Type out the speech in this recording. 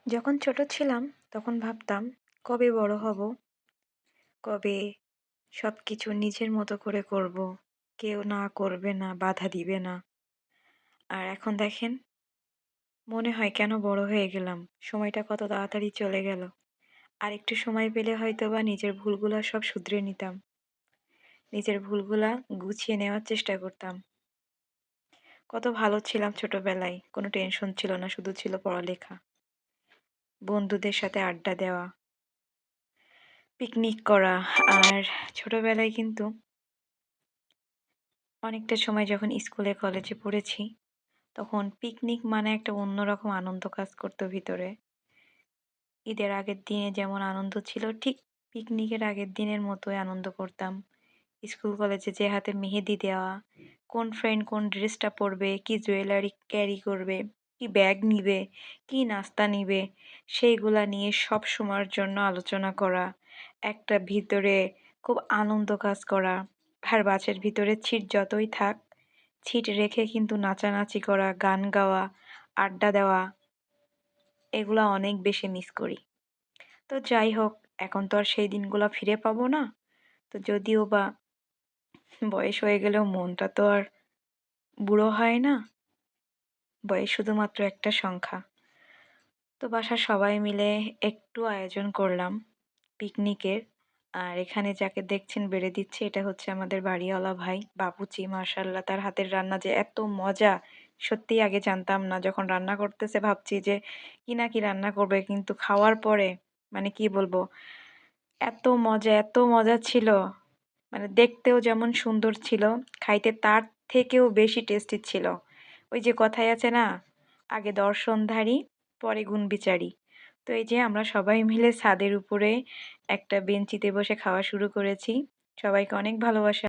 যখন ছোট ছিলাম তখন ভাবতাম কবে বড় হব, কবে সবকিছু নিজের মতো করে করব। কেউ না করবে না, বাধা দিবে না। আর এখন দেখেন মনে হয় কেন বড় হয়ে গেলাম। সময়টা কত তাড়াতাড়ি চলে গেল। আর একটু সময় পেলে হয়তোবা নিজের ভুলগুলা সব শুধরে নিতাম। নিজের ভুলগুলা গুছিয়ে নেওয়ার চেষ্টা করতাম। কত ভালো ছিলাম ছোটবেলায়। কোনো টেনশন ছিল না, শুধু ছিল পড়ালেখা। বন্ধুদের সাথে আড্ডা দেওয়া, পিকনিক করা। আর ছোটবেলায় কিন্তু অনেকটা সময় যখন স্কুলে কলেজে পড়েছি, তখন পিকনিক মানে একটা অন্যরকম আনন্দ কাজ করতো ভিতরে। ঈদের আগের দিনে যেমন আনন্দ ছিল, ঠিক পিকনিকের আগের দিনের মতোই আনন্দ করতাম। স্কুল কলেজে যে হাতে মেহেদি দেওয়া, কোন ফ্রেন্ড কোন ড্রেসটা পরবে, কি জুয়েলারি ক্যারি করবে, কি ব্যাগ নিবে, কি নাস্তা নিবে, সেইগুলা নিয়ে সব সময়ের জন্য আলোচনা করা, একটা ভিতরে খুব আনন্দ কাজ করা। আর বাসের ভিতরে ছিট যতই থাক, ছিট রেখে কিন্তু নাচানাচি করা, গান গাওয়া, আড্ডা দেওয়া, এগুলা অনেক বেশি মিস করি। তো যাই হোক, এখন তো আর সেই দিনগুলা ফিরে পাবো না। তো যদিও বা বয়স হয়ে গেলেও মনটা তো আর বুড়ো হয় না। বয়স শুধুমাত্র একটা সংখ্যা। তো বাসার সবাই মিলে একটু আয়োজন করলাম পিকনিকের। আর এখানে যাকে দেখছেন বেড়ে দিচ্ছে, এটা হচ্ছে আমাদের বাড়িওয়ালা ভাই বাপুচি। মাশাল্লাহ, তার হাতের রান্না যে এত মজা, সত্যিই আগে জানতাম না। যখন রান্না করতেছে ভাবছি যে কি না কি রান্না করবে, কিন্তু খাওয়ার পরে মানে কি বলবো, এত মজা ছিল। মানে দেখতেও যেমন সুন্দর ছিল, খাইতে তার থেকেও বেশি টেস্টি ছিল। ওই যে কথাই আছে না, আগে দর্শনধারী পরে গুণবিচারী। তো এই যে আমরা সবাই মিলে ছাদের উপরে একটা বেঞ্চিতে বসে খাওয়া শুরু করেছি। সবাইকে অনেক ভালোবাসা।